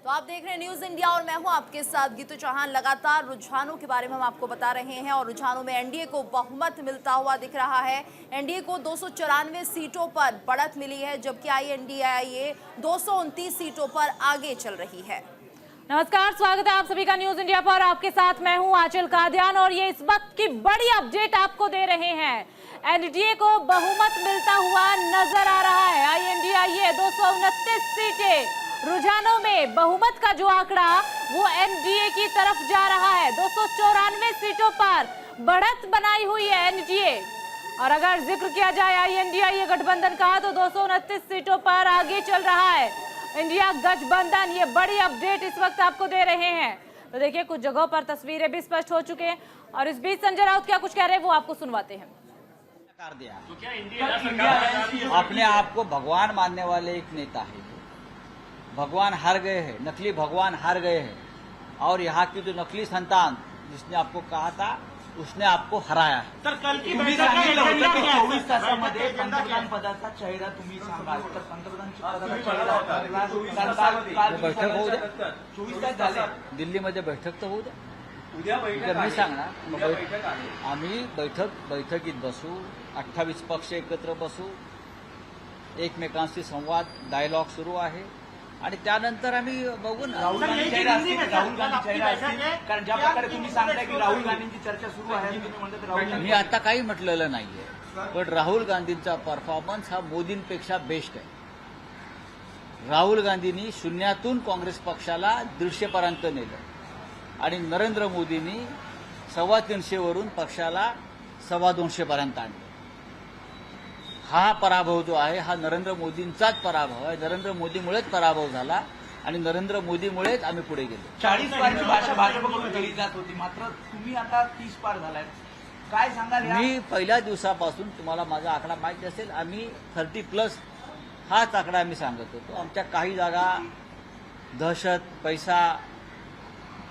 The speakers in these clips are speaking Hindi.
तो आप देख रहे हैं न्यूज इंडिया और मैं हूं आपके साथ गीतू चौहान। लगातार रुझानों के बारे में हम आपको बता रहे हैं और रुझानों में एनडीए को बहुमत मिलता हुआ दिख रहा है। एनडीए को 294 सीटों पर बढ़त मिली है, जबकि आईएनडीए 229 सीटों पर आगे चल रही है। नमस्कार, स्वागत है आप सभी का न्यूज इंडिया पर। आपके साथ मैं हूं आंचल कादियान और ये इस वक्त की बड़ी अपडेट आपको दे रहे हैं। एनडीए को बहुमत मिलता हुआ नजर आ रहा है। आईएनडीए 229 सीटें, रुझानों में बहुमत का जो आंकड़ा वो एनडीए की तरफ जा रहा है। 294 सीटों पर बढ़त बनाई हुई है एनडीए। और अगर जिक्र किया जाए आईएनडीए गठबंधन का तो 229 सीटों पर आगे चल रहा है इंडिया गठबंधन। ये बड़ी अपडेट इस वक्त आपको दे रहे हैं। तो देखिए, कुछ जगहों पर तस्वीरें भी स्पष्ट हो चुके हैं और इस बीच संजय राउत क्या कुछ कह रहे हैं वो आपको सुनवाते हैं। तो क्या इंडिया अपने आप को भगवान मानने वाले एक नेता है। भगवान हार गए हैं, नकली भगवान हार गए हैं और यहाँ की जो नकली संतान जिसने आपको कहा था उसने आपको हराया है। तर कल की बैठक का एजेंडा क्या है? 24 तासामध्ये पंतप्रधान पदाचा चेहरा तुम्ही सांगा। तर पंतप्रधान बैठक होऊ द्या, 24 तास झाले, दिल्लीमध्ये बैठक तर होऊ द्या। उद्या बैठक मी सांगणार उद्या बैठक आहे। आम्ही बैठकीत बसू, 28 पक्ष एकत्र बसू, एकमेकांशी संवाद डायलॉग सुरू आहे आणि त्यानंतर आम्ही बघू ना। राहुल गांधी चेहरा असतील, राहुल गांधी चेहरा असतील, कारण ज्या प्रकारे तुम्ही सांगताय की राहुल गांधींची चर्चा सुरू आहे, तुम्ही म्हणता राहुल मी आता काही म्हटलेलं नाहीये, पण राहुल गांधींचा परफॉर्मन्स हा मोदींपेक्षा बेस्ट आहे। राहुल गांधींनी शून्यातून काँग्रेस पक्षाला 150 पर्यंत नेलं आणि नरेंद्र मोदींनी 350 वरून पक्षाला 225 पर्यंत आणलं। हा पराभव जो आहे हा नरेंद्र मोदींचाच पराभव आहे। नरेंद्र मोदीमुळेच पराभव झाला आणि नरेंद्र मोदीमुळेच आम्ही पुढे गेलो। 40 पारची भाषा भाजपकडून केली जात होती, मात्र तुम्ही आता 30 पार झालाय, काय सांगाल? मी पहिल्या दिवसापासून तुम्हाला माझा आकडा माहिती असेल, आम्ही 30+ हाच आकडा आम्ही सांगत होतो। आमच्या काही जागा दहशत पैसा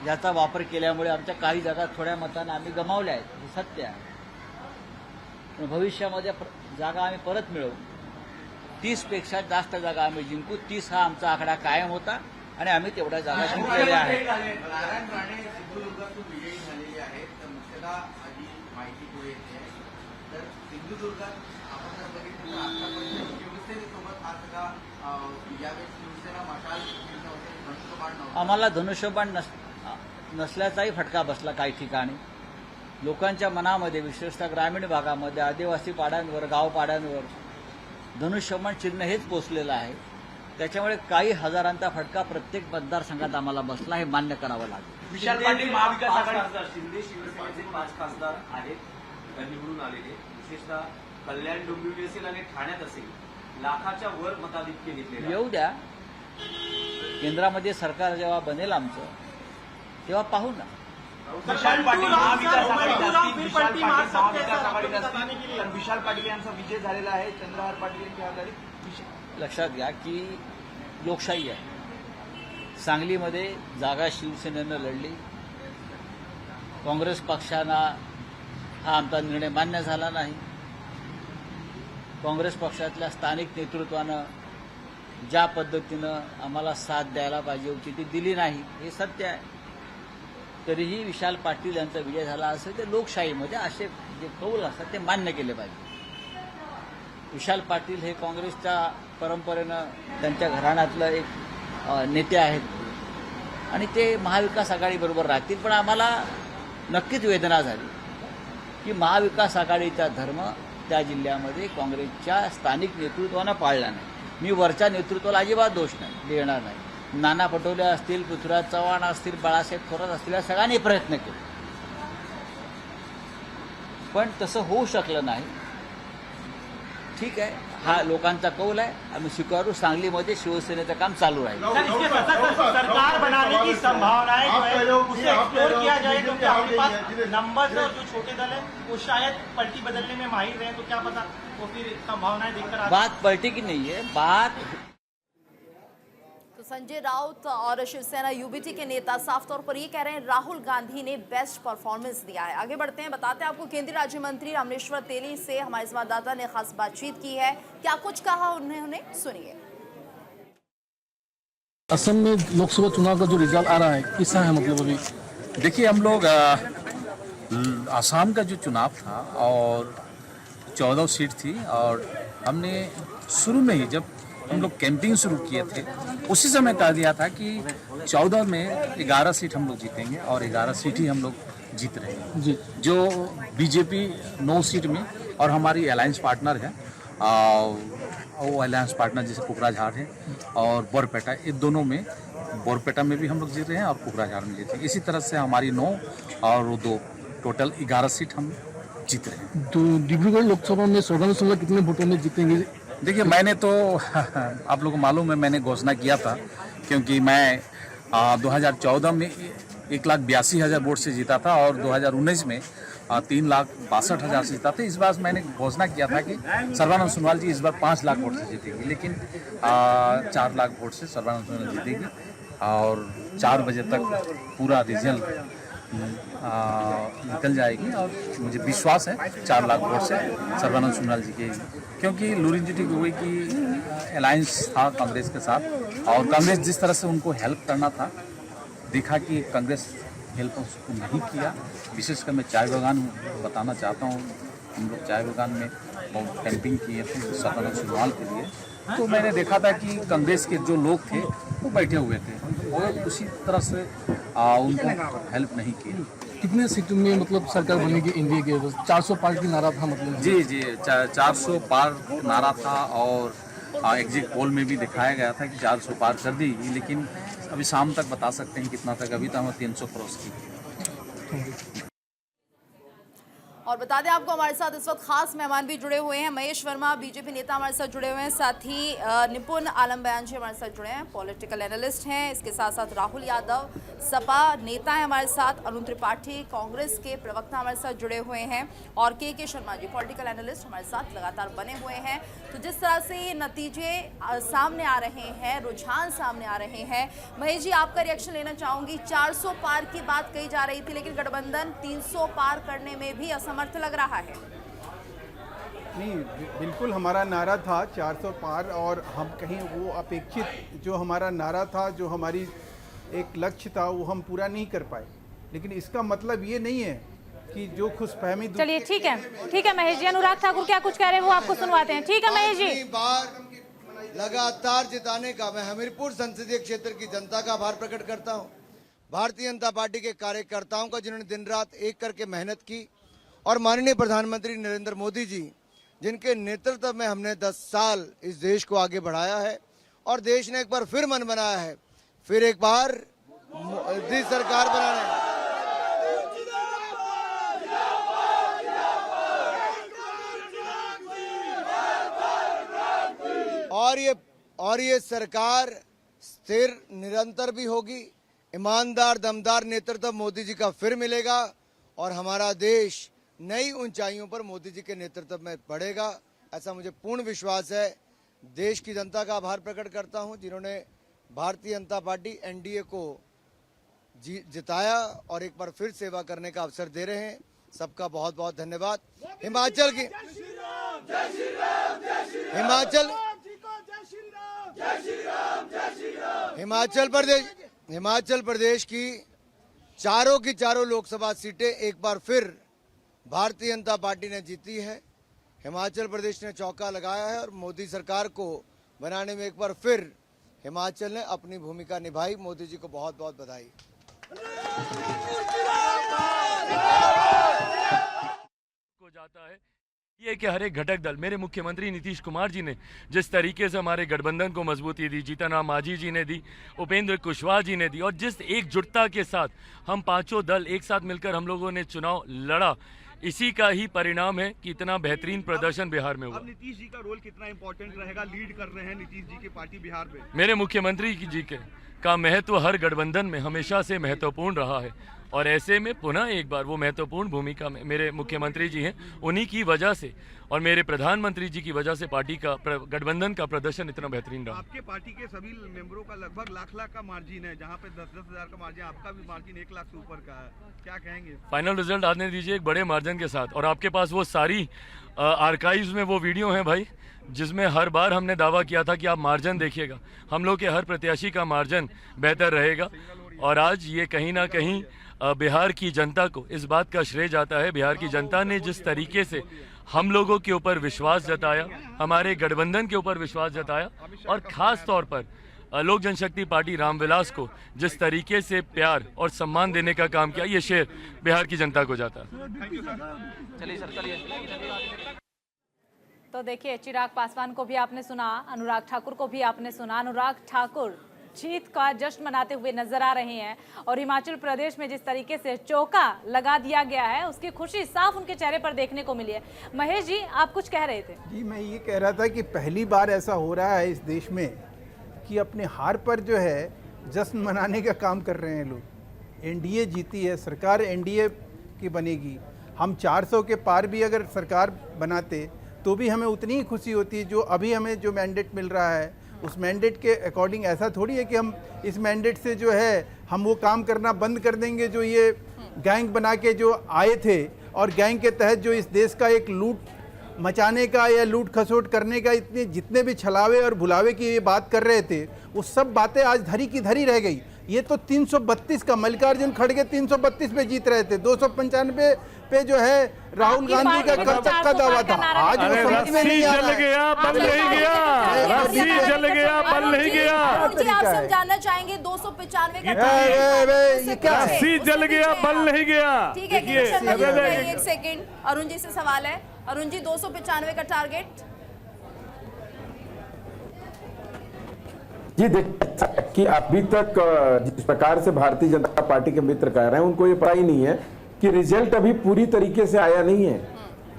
याचा वापर केल्यामुळे आमच्या काही जागा थोड्या मताने आम्ही गमावल्या आहेत, हे सत्य आहे। पण भविष्यामध्ये जागा आम्ही परत मिळवू, 30पेक्षा जास्त जागा आम्ही जिंकू। 30 हा आमचा आकडा कायम होता आणि आम्ही तेवढ्या जागा जिंकलेल्या आहेत। नारायण राणे सिंधुदुर्गातून विजयी झालेले आहेत, तर मुख्यतः आधी माहिती पुढे येते। तर सिंधुदुर्गात आपण जर बघितलं तर आतापर्यंत शिवसेनेसोबत हा सगळा यावेळी शिवसेना मशाल धनुष्यबाण नव्हता। आम्हाला धनुष्यबाण नसल्याचाही फटका बसला काही ठिकाणी। लोकांच्या मनामध्ये, विशेषतः ग्रामीण भागामध्ये, आदिवासी पाड्यांवर, गाव पाड्यांवर धनुष्यबाण चिन्ह हेच पोचलेलं आहे। त्याच्यामुळे काही हजारांचा फटका प्रत्येक मतदारसंघात आम्हाला बसला, हे मान्य करावं लागेल। विशाल पाटील महाविकास आघाडी, शिंदे शिवसेनेचे 5 खासदार आहेत निवडून आलेले, विशेषतः कल्याण डोंबिवली असेल आणि ठाण्यात असेल, लाखाच्या वर मताधिक्य घेतलेले। येऊ द्या, केंद्रामध्ये सरकार जेव्हा बनेल आमचं तेव्हा पाहू ना। विशाल पाटील महाविकास आघाडीत असतील, विशाल पाटील महाविकास आघाडीत असतील, पण विशाल पाटील यांचा विजय झालेला आहे, चंद्रहार पाटील यांच्या आघाडीत। लक्षात घ्या की लोकशाही आहे। सांगलीमध्ये जागा शिवसेनेनं लढली, काँग्रेस पक्षाला हा आमचा निर्णय मान्य झाला नाही। काँग्रेस पक्षातल्या स्थानिक नेतृत्वानं ज्या पद्धतीनं आम्हाला साथ द्यायला पाहिजे होती ती दिली नाही, हे सत्य आहे। तरीही विशाल पाटील यांचा विजय झाला असेल तर लोकशाहीमध्ये असे जे कौल असतात ते मान्य केले पाहिजे। विशाल पाटील हे काँग्रेसच्या परंपरेनं त्यांच्या घराण्यातलं एक नेते आहेत आणि ते महाविकास आघाडीबरोबर राहतील। पण आम्हाला नक्कीच वेदना झाली की महाविकास आघाडीचा धर्म त्या जिल्ह्यामध्ये काँग्रेसच्या स्थानिक नेतृत्वानं पाळला नाही। मी वरच्या नेतृत्वाला अजिबात दोष नाही देणार नाही। नाना पटोले असतील, पृथ्वीराज चव्हाण असतील, बाळासाहेब थोरात असतील, या सगळ्यांनी प्रयत्न केले, पण तसं होऊ शकलं नाही। ठीक आहे, हा लोकांचा कौल आहे, आम्ही स्वीकारू। सांगलीमध्ये शिवसेनेचं काम चालू राहील। सरकार बनाने की संभावनाएं जो है उसे एक्सप्लोर किया जाए, क्योंकि आपके पास नंबर्स और जो छोटे दल है वो शायद पलटी बदलने में माहिर रहे, तो क्या पता वो फिर संभावनाएं देखकर बात पलटी की नहीं है, बात। तो संजय राउत और शिवसेना यूबीटी के नेता साफ तौर पर ये कह रहे हैं राहुल गांधी ने बेस्ट परफॉर्मेंस दिया है। आगे बढ़ते हैं, बताते हैं आपको केंद्रीय राज्य मंत्री रामेश्वर तेली से हमारे संवाददाता ने खास बातचीत की है। क्या कुछ कहा उन्होंने, सुनिए। असम में लोकसभा चुनाव का जो रिजल्ट आ रहा है किसा है, मतलब अभी देखिए हम लोग आसाम का जो चुनाव था और 14 सीट थी और हमने शुरू में ही जब हम लोग कैंपिंग शुरू किए थे उसी समय कह दिया था कि 14 में 11 सीट हम लोग जीतेंगे और 11 सीट ही हम लोग जीत रहे हैं जी। जो बीजेपी 9 सीट में और हमारी अलायंस पार्टनर है वो अलायंस पार्टनर जैसे कुकराझार है और बोरपेटा, ये दोनों में बोरपेटा में भी हम लोग जीत रहे हैं और कुकराझार में जीते हैं। इसी तरह से हमारी 9 और 2 टोटल 11 सीट हम जीत रहे हैं। तो डिब्रूगढ़ लोकसभा में सर्वानुमते कितने वोटों में जीतेंगे? देखिए मैंने तो आप लोगों को मालूम है मैंने घोषणा किया था क्योंकि मैं 2014 में 1,82,000 वोट से जीता था और 2019 में 3,62,000 से जीता था। इस बार मैंने घोषणा किया था कि सर्बानंद सोनोवाल जी इस बार 5 लाख वोट से जीतेगी, लेकिन 4 लाख वोट से सर्बानंद सोनोवाल जीतेगी और 4 बजे तक पूरा रिजल्ट निकल जाएगी और मुझे विश्वास है 4 लाख वोट से सर्बानंद सोनोवाल जी के, क्योंकि लुरिनज्योति गोगोई की अलायंस था कांग्रेस के साथ और कांग्रेस जिस तरह से उनको हेल्प करना था देखा कि कांग्रेस हेल्प उसको नहीं किया। विशेषकर मैं चाय बागान बताना चाहता हूँ, हम लोग चाय बागान में बहुत कैंपिंग किए थे सर्बानंद सोनोवाल के लिए, तो मैंने देखा था कि कांग्रेस के जो लोग थे वो बैठे हुए थे और उसी तरह से उनको हेल्प नहीं की। कितने सीटों में मतलब सरकार बनेगी इंडिया के? 400 पार की नारा था मतलब? जी 400 पार नारा था और एग्जिट पोल में भी दिखाया गया था कि 400 पार कर देगी, लेकिन अभी शाम तक बता सकते हैं कितना तक, अभी तो हम 300 क्रॉस की। और बता दें आपको हमारे साथ इस वक्त खास मेहमान भी जुड़े हुए हैं। महेश वर्मा बीजेपी नेता हमारे साथ जुड़े हुए हैं, साथ ही निपुण आलम बयान जी हमारे साथ जुड़े हैं, पॉलिटिकल एनालिस्ट हैं। इसके साथ साथ राहुल यादव सपा नेता है हमारे साथ, अरुण त्रिपाठी कांग्रेस के प्रवक्ता हमारे साथ जुड़े हुए हैं और के शर्मा जी पॉलिटिकल एनालिस्ट हमारे साथ लगातार बने हुए हैं। तो जिस तरह से ये नतीजे सामने आ रहे हैं, रुझान सामने आ रहे हैं, महेश जी आपका रिएक्शन लेना चाहूँगी। 400 पार की बात कही जा रही थी लेकिन गठबंधन 300 पार करने में भी असमर्थ लग रहा है। नहीं, बिल्कुल हमारा नारा था 400 पार और हम कहीं वो अपेक्षित जो हमारा नारा था, जो हमारी एक लक्ष्य था वो हम पूरा नहीं कर पाए, लेकिन इसका मतलब ये नहीं है कि जो खुशफहमी। चलिए ठीक है महेश जी, अनुराग ठाकुर क्या कुछ कह रहे हैं वो आपको सुनवाते हैं। ठीक है महेश जी। बार लगातार जिताने का मैं हमीरपुर संसदीय क्षेत्र की जनता का आभार प्रकट करता हूं, भारतीय जनता पार्टी के कार्यकर्ताओं का जिन्होंने दिन रात एक करके मेहनत की और माननीय प्रधानमंत्री नरेंद्र मोदी जी जिनके नेतृत्व में हमने 10 साल इस देश को आगे बढ़ाया है और देश ने एक बार फिर मन बनाया है, फिर एक बार मोदी सरकार बनाने। और ये सरकार स्थिर निरंतर भी होगी, ईमानदार दमदार नेतृत्व मोदी जी का फिर मिलेगा और हमारा देश नई ऊंचाइयों पर मोदी जी के नेतृत्व में बढ़ेगा, ऐसा मुझे पूर्ण विश्वास है। देश की जनता का आभार प्रकट करता हूं जिन्होंने भारतीय जनता पार्टी एनडीए को जिताया और एक बार फिर सेवा करने का अवसर दे रहे हैं। सबका बहुत बहुत धन्यवाद। हिमाचल प्रदेश की चारों लोकसभा सीटें एक बार फिर भारतीय जनता पार्टी ने जीती है। हिमाचल प्रदेश ने चौका लगाया है और मोदी सरकार को बनाने में एक बार फिर हिमाचल ने अपनी भूमिका निभाई। मोदी जी को बहुत बहुत बधाई। को जाता है ये कि हर एक घटक दल, मेरे मुख्यमंत्री नीतीश कुमार जी ने जिस तरीके से हमारे गठबंधन को मजबूती दी, जीतन राम मांझी जी ने दी, उपेंद्र कुशवाहा जी ने दी और जिस एकजुटता के साथ हम पांचों दल एक साथ मिलकर हम लोगों ने चुनाव लड़ा, इसी का ही परिणाम है कि इतना बेहतरीन प्रदर्शन बिहार में हुआ। अब नीतीश जी का रोल कितना इंपॉर्टेंट रहेगा? लीड कर रहे हैं नीतीश जी की पार्टी बिहार में। मेरे मुख्यमंत्री जी का महत्व हर गठबंधन में हमेशा से महत्वपूर्ण रहा है और ऐसे में पुनः एक बार वो महत्वपूर्ण भूमिका में मेरे मुख्यमंत्री जी हैं, उन्हीं की वजह से और मेरे प्रधानमंत्री जी की वजह से पार्टी का गठबंधन का प्रदर्शन इतना बेहतरीन रहा। आपके पार्टी के सभी मेंबरों का लगभग लाख का मार्जिन है, जहां पे 10-10 हजार का मार्जिन, आपका भी मार्जिन 1 लाख से ऊपर का है, क्या कहेंगे? फाइनल रिजल्ट आने दीजिए एक बड़े मार्जिन के साथ, और आपके पास वो सारी आर्काइव्स में वो वीडियो हैं भाई, जिसमें हर बार हमने दावा किया था कि आप मार्जिन देखिएगा, हम लोग के हर प्रत्याशी का मार्जिन बेहतर रहेगा। और आज ये कहीं ना कहीं बिहार की जनता को इस बात का श्रेय जाता है। बिहार की जनता ने जिस तरीके से हम लोगों के ऊपर विश्वास जताया, हमारे गठबंधन के ऊपर विश्वास जताया, और खास तौर पर लोक जनशक्ति पार्टी रामविलास को जिस तरीके से प्यार और सम्मान देने का काम किया, ये श्रेय बिहार की जनता को जाता है। चलिए सर, चलिए। तो देखिए, चिराग पासवान को भी आपने सुना, अनुराग ठाकुर को भी आपने सुना। अनुराग ठाकुर जीत का जश्न मनाते हुए नजर आ रहे हैं, और हिमाचल प्रदेश में जिस तरीके से चौका लगा दिया गया है, उसकी खुशी साफ उनके चेहरे पर देखने को मिली है। महेश जी, आप कुछ कह रहे थे? जी, मैं ये कह रहा था कि पहली बार ऐसा हो रहा है इस देश में कि अपने हार पर जो है जश्न मनाने का काम कर रहे हैं लोग। एनडीए जीती है, सरकार एनडीए की बनेगी। हम 400 के पार भी अगर सरकार बनाते तो भी हमें उतनी ही खुशी होती है। जो अभी हमें जो मैंडेट मिल रहा है, उस मैंडेट के अकॉर्डिंग ऐसा थोड़ी है कि हम इस मैंडेट से जो है हम वो काम करना बंद कर देंगे जो ये गैंग बना के जो आए थे, और गैंग के तहत जो इस देश का एक लूट मचाने का या लूट खसोट करने का इतने जितने भी छलावे और भुलावे की ये बात कर रहे थे, वो सब बातें आज धरी की धरी रह गई। ये तो 332 का मल्लिकार्जुन खड़गे 332 पे जीत रहे थे, 295 पे जो है राहुल गांधी का कब तक का दावा था। आज वो समझ में नहीं आ रहा है। बल नहीं गया, रस्सी जल गया, बल नहीं गया। आप सब जानना चाहेंगे 295 का ये क्या है? रस्सी जल गया, बल नहीं गया। ठीक है, एक सेकंड, अरुण जी से सवाल है। अरुण जी, 295 का टारगेट? जी देखिए कि अभी तक जिस प्रकार से भारतीय जनता पार्टी के मित्र कह रहे हैं, उनको ये पता ही नहीं है कि रिजल्ट अभी पूरी तरीके से आया नहीं है,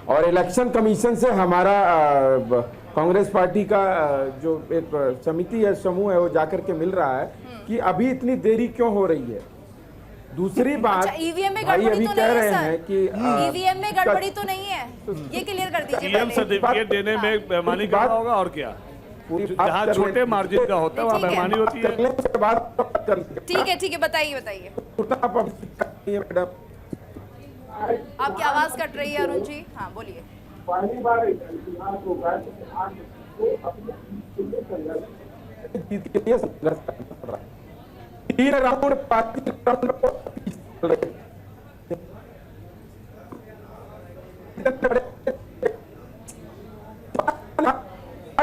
और इलेक्शन कमीशन से हमारा कांग्रेस पार्टी का जो एक समिति है, समूह है, वो जाकर के मिल रहा है कि अभी इतनी देरी क्यों हो रही है। दूसरी बात, ईवीएम में भाई गड़बड़ी अभी तो कह नहीं रहे है हैं सर? कि ईवीएम में गड़बड़ी तो नहीं है, ये क्लियर कर दीजिए पहले। सर्टिफिकेट देने में बेईमानी करना होगा, और क्या? जहाँ छोटे मार्जिन का होता है वहाँ बेईमानी होती है। ठीक है, बताइए। आपकी आवाज कट रही है अरुण जी, हाँ बोलिए।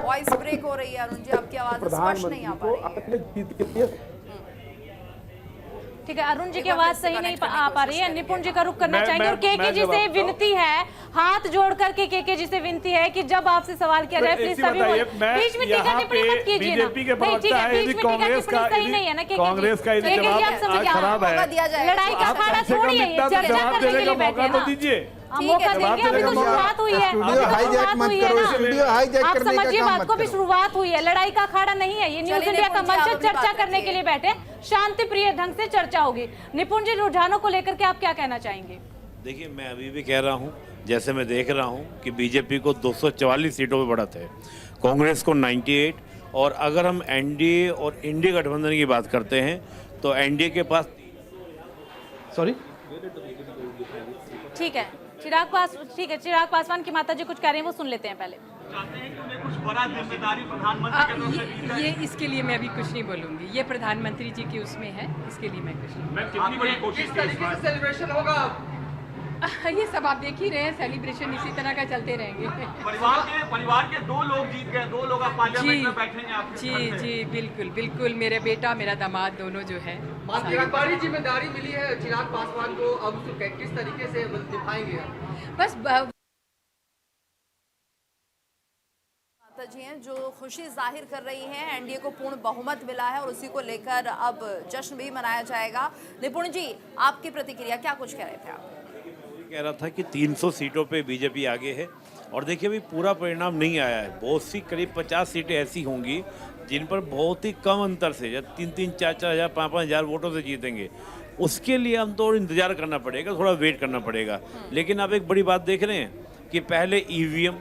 वॉइस ब्रेक हो रही है अरुण जी, आपकी आवाज स्पष्ट नहीं आ पा रही है। ठीक है, अरुण जी की आवाज सही नहीं आ पा रही है। निपुण जी का रुख करना चाहेंगे, और केके जी से विनती है, हाथ जोड़ करके केके जी से विनती है कि जब आपसे सवाल किया जाए प्लीज सभी बीच में टीका टिप्पणी मत कीजिए ना। नहीं, ठीक है, बीच में टीका टिप्पणी सही नहीं है ना कांग्रेस का खराब है, लड़ाई का अखाड़ा छोड़िए, चर्चा करने के लिए बैठे हैं। मौका देंगे, अभी तो शुरुआत हुई है, आप समझिए बात को, भी शुरुआत हुई है, लड़ाई का अखाड़ा नहीं है ये। न्यूज इंडिया का मंच है, चर्चा करने के लिए बैठे, शांति प्रिय ढंग से चर्चा होगी। निपुण जी, रुझानों को लेकर के आप क्या कहना चाहेंगे? देखिए, मैं अभी भी कह रहा हूं, जैसे मैं देख रहा हूं कि बीजेपी को 244 सीटों पे बढ़त है, कांग्रेस को 98, और अगर हम एनडीए और इंडी गठबंधन की बात करते हैं तो एनडीए के पास ठीक है, चिराग पासवान की माता जी कुछ कह रहे हैं, वो सुन लेते हैं पहले। चाहते हैं कि उन्हें कुछ बड़ा जिम्मेदारी प्रधानमंत्री के तरफ से दी जाए। ये इसके लिए मैं अभी कुछ नहीं बोलूंगी, ये प्रधानमंत्री जी की उसमें है, इसके लिए मैं कुछ नहीं। मैं कितनी बड़ी कोशिश तरीके से सेलिब्रेशन होगा? ये सब आप देख ही रहे हैं, सेलिब्रेशन इसी तरह का चलते रहेंगे। परिवार के 2 लोग जीत गए, 2 लोग आप पार्लियामेंट में बैठेंगे आपके। जी, बिल्कुल, मेरा बेटा, मेरा दामाद, दोनों जो है। बड़ी जिम्मेदारी मिली है चिराग पासवान को, अब किस तरीके से निभाएंगे? बस जी हैं जो खुशी जाहिर कर रही हैं, एनडीए को पूर्ण बहुमत मिला है और उसी को लेकर अब जश्न भी मनाया जाएगा। निपुण जी, आपकी प्रतिक्रिया, क्या कुछ कह रहे थे आप? कह रहा था कि 300 सीटों पे बीजेपी आगे है, और देखिए अभी पूरा परिणाम नहीं आया है, बहुत सी करीब 50 सीटें ऐसी होंगी जिन पर बहुत ही कम अंतर से या 3-3, 4-4 हजार, 5-5 हजार वोटों से जीतेंगे, उसके लिए हम तो इंतजार करना पड़ेगा, थोड़ा वेट करना पड़ेगा। लेकिन आप एक बड़ी बात देख रहे हैं कि पहले ईवीएम,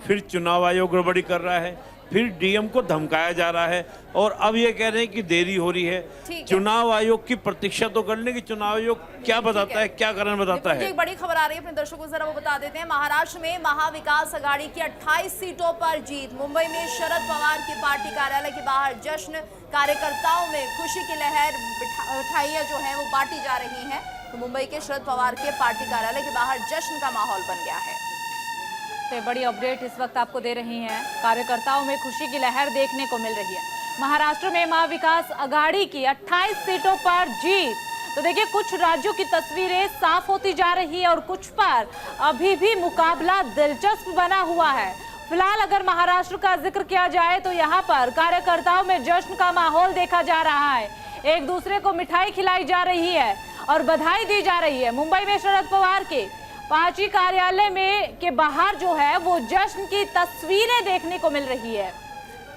फिर चुनाव आयोग गड़बड़ी कर रहा है, फिर डीएम को धमकाया जा रहा है, और अब ये कह रहे हैं कि देरी हो रही है। चुनाव आयोग की प्रतीक्षा तो कर लें कि चुनाव आयोग क्या बताता है, क्या कारण बताता है। एक बड़ी खबर आ रही है अपने दर्शकों को जरा वो बता देते हैं। महाराष्ट्र में महाविकास आघाड़ी की 28 सीटों पर जीत। मुंबई में शरद पवार की पार्टी कार्यालय के बाहर जश्न, कार्यकर्ताओं में खुशी की लहर, मिठाइयां जो है वो बांटी जा रही हैं। तो मुंबई के शरद पवार के पार्टी कार्यालय के बाहर जश्न का माहौल बन गया है। से बड़ी अपडेट इस वक्त आपको दे रही हैं। कार्यकर्ताओं में खुशी की लहर देखने को मिल रही है। महाराष्ट्र में महाविकास आघाड़ी की 28 सीटों पर जीत। तो देखिए, कुछ राज्यों की तस्वीरें साफ होती जा रही है और कुछ पर अभी भी मुकाबला दिलचस्प बना हुआ है। फिलहाल अगर महाराष्ट्र का जिक्र किया जाए तो यहाँ पर कार्यकर्ताओं में जश्न का माहौल देखा जा रहा है। एक दूसरे को मिठाई खिलाई जा रही है और बधाई दी जा रही है। मुंबई में शरद पवार के पार्टी कार्यालय में के बाहर जो है वो जश्न की तस्वीरें देखने को मिल रही है।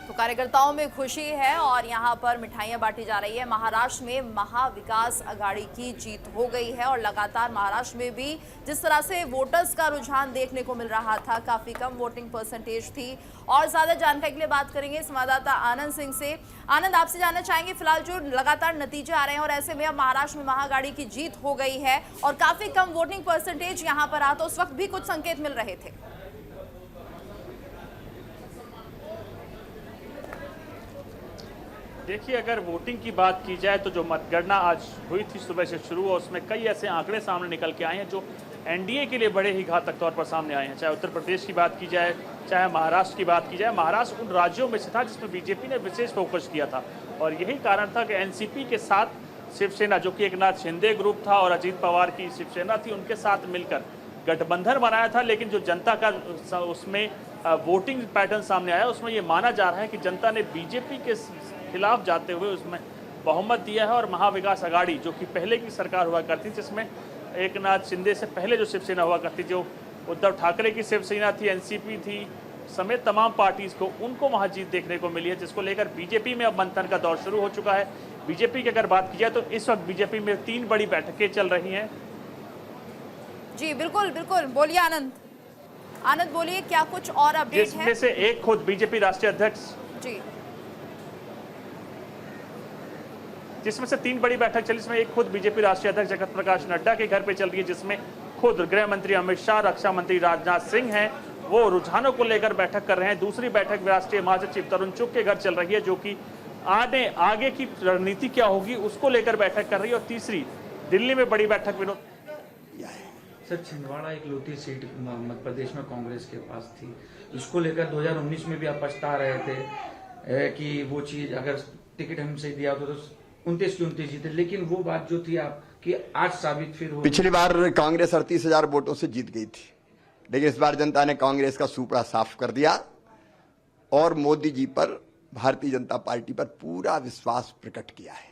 तो कार्यकर्ताओं में खुशी है और यहाँ पर मिठाइयाँ बांटी जा रही है। महाराष्ट्र में महाविकास आघाड़ी की जीत हो गई है और लगातार महाराष्ट्र में भी जिस तरह से वोटर्स का रुझान देखने को मिल रहा था, काफी कम वोटिंग परसेंटेज थी। और ज्यादा जानकारी के लिए बात करेंगे संवाददाता आनंद सिंह से। आनंद, आपसे जानना चाहेंगे फिलहाल जो लगातार नतीजे आ रहे हैं और ऐसे में अब महाराष्ट्र में महाआघाड़ी की जीत हो गई है और काफी कम वोटिंग परसेंटेज यहाँ पर आता, उस वक्त भी कुछ संकेत मिल रहे थे। देखिए, अगर वोटिंग की बात की जाए तो जो मतगणना आज हुई थी सुबह से शुरू, और उसमें कई ऐसे आंकड़े सामने निकल के आए हैं जो एनडीए के लिए बड़े ही घातक तौर पर सामने आए हैं। चाहे उत्तर प्रदेश की बात की जाए, चाहे महाराष्ट्र की बात की जाए। महाराष्ट्र उन राज्यों में से था जिसमें बीजेपी ने विशेष फोकस किया था और यही कारण था कि एनसीपी के साथ शिवसेना, जो कि एक नाथ शिंदे ग्रुप था और अजीत पवार की शिवसेना थी, उनके साथ मिलकर गठबंधन बनाया था। लेकिन जो जनता का उसमें वोटिंग पैटर्न सामने आया, उसमें ये माना जा रहा है कि जनता ने बीजेपी के खिलाफ जाते हुए उसमें बहुमत दिया है। और महाविकास आघाड़ी, जो कि पहले की सरकार हुआ करती, जिसमें एक नाथ शिंदे से पहले जो शिवसेना हुआ करती, जो उद्धव ठाकरे की शिवसेना थी, एनसीपी थी, समेत तमाम पार्टीज को, उनको वहां जीत देखने को मिली है, जिसको लेकर बीजेपी में अब मंथन का दौर शुरू हो चुका है। बीजेपी की अगर बात की जाए तो इस वक्त बीजेपी में 3 बड़ी बैठकें चल रही हैं। जी बिल्कुल बिल्कुल, बोलिए आनंद। आनंद बोलिए, क्या कुछ और अपडेट है? जिसमें से एक खुद बीजेपी राष्ट्रीय अध्यक्ष, जी, जिसमें से 3 बड़ी बैठक चली, इसमें एक खुद बीजेपी राष्ट्रीय अध्यक्ष जगत प्रकाश नड्डा के घर पे चल रही है, जिसमें खुद गृह मंत्री अमित शाह, रक्षा मंत्री राजनाथ सिंह हैं, वो रुझानों को लेकर बैठक कर रहे हैं। दूसरी बैठक राष्ट्रीय महासचिव तरुण चुग के घर चल रही है, जो कि आगे की रणनीति क्या होगी उसको लेकर बैठक कर रही है। और तीसरी दिल्ली में बड़ी बैठक विनोद सर, छिंदवाड़ा एक लौती सीट मध्य प्रदेश में कांग्रेस के पास थी, उसको लेकर 2019 में भी आप पछता रहे थे कि वो चीज अगर टिकट हमसे दिया होता तो 29 की 29 जीते, लेकिन वो बात जो थी आपकी आज साबित फिर हो। पिछली बार कांग्रेस 38,000 वोटों से जीत गई थी, लेकिन इस बार जनता ने कांग्रेस का सुपड़ा साफ कर दिया और मोदी जी पर, भारतीय जनता पार्टी पर पूरा विश्वास प्रकट किया है।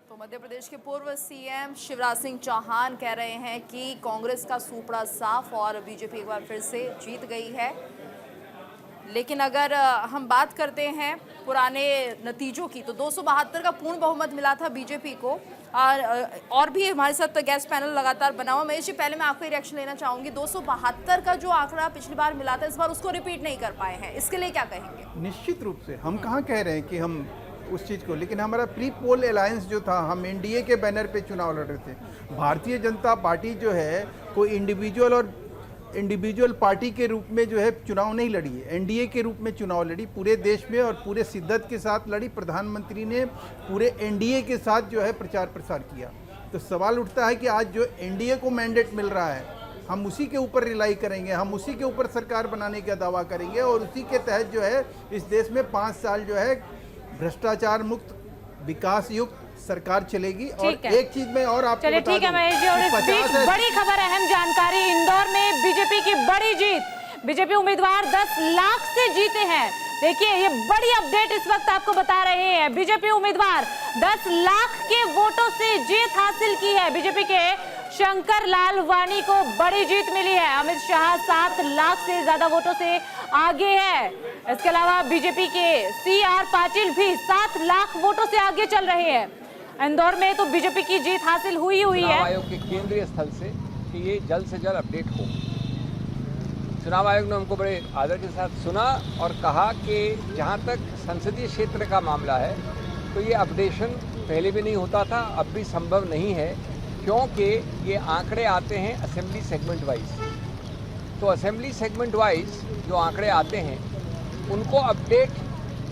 तो मध्य प्रदेश के पूर्व सीएम शिवराज सिंह चौहान कह रहे हैं कि कांग्रेस का सुपड़ा साफ और बीजेपी एक बार फिर से जीत गई है। लेकिन अगर हम बात करते हैं पुराने नतीजों की, तो 272 का पूर्ण बहुमत मिला था बीजेपी को। और भी हमारे साथ गेस्ट पैनल लगातार बना हुआ। महेश जी, पहले मैं आपका रिएक्शन लेना चाहूंगी। 272 का जो आंकड़ा पिछली बार मिला था, इस बार उसको रिपीट नहीं कर पाए हैं, इसके लिए क्या कहेंगे? निश्चित रूप से हम कहाँ कह रहे हैं कि हम उस चीज़ को, लेकिन हमारा प्री पोल अलायंस जो था, हम एनडीए के बैनर पे चुनाव लड़ रहे थे। भारतीय जनता पार्टी जो है कोई इंडिविजुअल पार्टी के रूप में जो है चुनाव नहीं लड़ी है, एनडीए के रूप में चुनाव लड़ी, पूरे देश में और पूरे शिद्दत के साथ लड़ी। प्रधानमंत्री ने पूरे एनडीए के साथ जो है प्रचार प्रसार किया। तो सवाल उठता है कि आज जो एनडीए को मैंडेट मिल रहा है, हम उसी के ऊपर रिलाई करेंगे, हम उसी के ऊपर सरकार बनाने का दावा करेंगे और उसी के तहत जो है इस देश में 5 साल जो है भ्रष्टाचार मुक्त, विकास युक्त सरकार चलेगी। और एक चीज में और आपको चलिए ठीक है महेश जी, और इस बीच बड़ी खबर, अहम जानकारी, इंदौर में बीजेपी की बड़ी जीत। बीजेपी उम्मीदवार 10 लाख से जीते हैं। देखिए, ये बड़ी अपडेट इस वक्त आपको बता रहे हैं। बीजेपी उम्मीदवार 10 लाख के वोटों से जीत हासिल की है। बीजेपी के शंकर लालवानी को बड़ी जीत मिली है। अमित शाह 7 लाख से ज्यादा वोटों से आगे है। इसके अलावा बीजेपी के CR पाटिल भी 7 लाख वोटों से आगे चल रहे हैं। इंदौर में तो बीजेपी की जीत हासिल हुई है। चुनाव आयोग के केंद्रीय स्थल से कि ये जल्द से जल्द अपडेट हो। चुनाव आयोग ने हमको बड़े आदर के साथ सुना और कहा कि जहाँ तक संसदीय क्षेत्र का मामला है तो ये अपडेशन पहले भी नहीं होता था, अब भी संभव नहीं है, क्योंकि ये आंकड़े आते हैं असेंबली सेगमेंट वाइज। तो असेंबली सेगमेंट वाइज जो आंकड़े आते हैं उनको अपडेट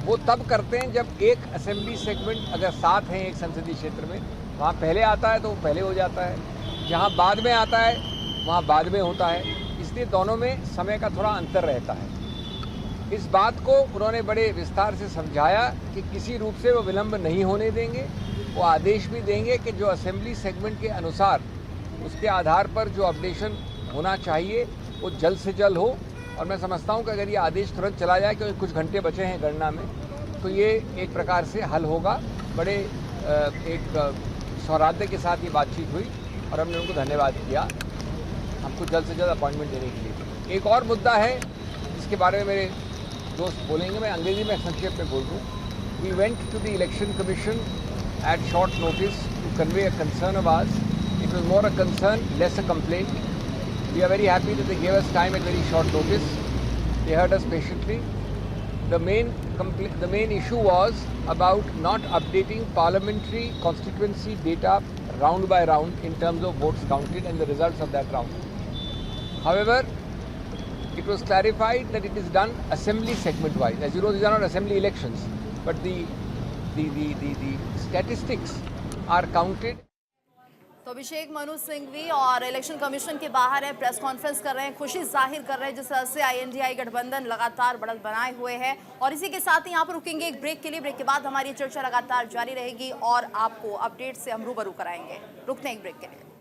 वो तब करते हैं जब एक असेंबली सेगमेंट अगर 7 हैं एक संसदीय क्षेत्र में, वहाँ पहले आता है तो वो पहले हो जाता है, जहाँ बाद में आता है वहाँ बाद में होता है। इसलिए दोनों में समय का थोड़ा अंतर रहता है। इस बात को उन्होंने बड़े विस्तार से समझाया कि किसी रूप से वो विलंब नहीं होने देंगे। वो आदेश भी देंगे कि जो असेंबली सेगमेंट के अनुसार उसके आधार पर जो अपडेशन होना चाहिए वो जल्द से जल्द हो। और मैं समझता हूँ कि अगर ये आदेश तुरंत चला जाए, क्योंकि कुछ घंटे बचे हैं गणना में, तो ये एक प्रकार से हल होगा। बड़े एक सौहार्द के साथ ये बातचीत हुई और हमने उनको धन्यवाद किया हमको जल्द से जल्द अपॉइंटमेंट देने के लिए। एक और मुद्दा है जिसके बारे में मेरे दोस्त बोलेंगे, मैं अंग्रेजी में संक्षेप में बोल दूँ। We went to the election commission at short notice to convey a concern of ours. It was more a concern, less a complaint. We are very happy that they gave us time at very short notice. They heard us patiently. The main issue was about not updating parliamentary constituency data round by round in terms of votes counted and the results of that round. However, it was clarified that it is done assembly segment wise. As you know, these are not assembly elections, but the statistics are counted. तो अभिषेक मनु सिंघवी और इलेक्शन कमीशन के बाहर है, प्रेस कॉन्फ्रेंस कर रहे हैं, खुशी जाहिर कर रहे हैं जिस तरह से INDI गठबंधन लगातार बढ़त बनाए हुए है। और इसी के साथ ही यहाँ पर रुकेंगे एक ब्रेक के लिए। ब्रेक के बाद हमारी चर्चा लगातार जारी रहेगी और आपको अपडेट से हम रूबरू कराएंगे। रुकते हैं एक ब्रेक के लिए।